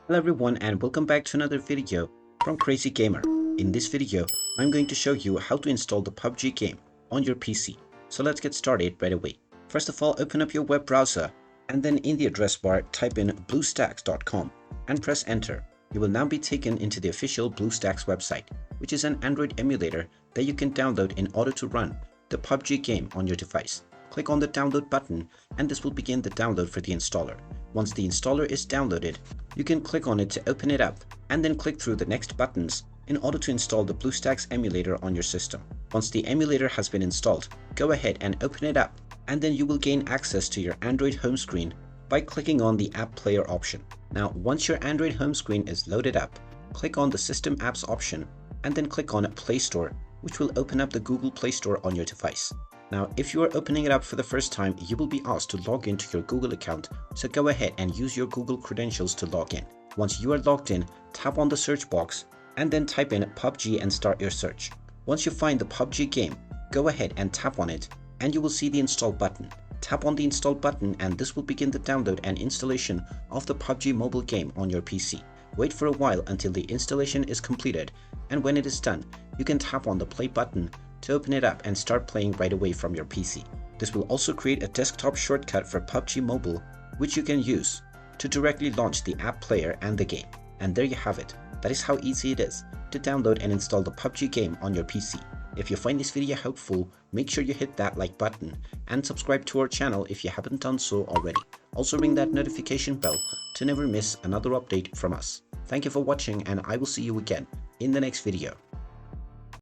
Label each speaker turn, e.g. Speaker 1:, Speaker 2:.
Speaker 1: Hello everyone and welcome back to another video from Crazy Gamer. In this video, I'm going to show you how to install the PUBG game on your PC. So let's get started right away. First of all, open up your web browser and then in the address bar type in bluestacks.com and press enter. You will now be taken into the official BlueStacks website, which is an Android emulator that you can download in order to run the PUBG game on your device. Click on the download button and this will begin the download for the installer. Once the installer is downloaded, you can click on it to open it up and then click through the next buttons in order to install the BlueStacks emulator on your system. Once the emulator has been installed, go ahead and open it up and then you will gain access to your Android home screen by clicking on the app player option. Now, once your Android home screen is loaded up, click on the system apps option and then click on Play Store, which will open up the Google Play Store on your device. Now, if you are opening it up for the first time, you will be asked to log into your Google account, so go ahead and use your Google credentials to log in. Once you are logged in, tap on the search box and then type in PUBG and start your search. Once you find the PUBG game, go ahead and tap on it and you will see the install button. Tap on the install button and this will begin the download and installation of the PUBG mobile game on your PC. Wait for a while until the installation is completed, and when it is done, you can tap on the play button to open it up and start playing right away from your PC. This will also create a desktop shortcut for PUBG Mobile, which you can use to directly launch the app player and the game. And there you have it. That is how easy it is to download and install the PUBG game on your PC. If you find this video helpful, make sure you hit that like button and subscribe to our channel if you haven't done so already. Also ring that notification bell to never miss another update from us. Thank you for watching and I will see you again in the next video.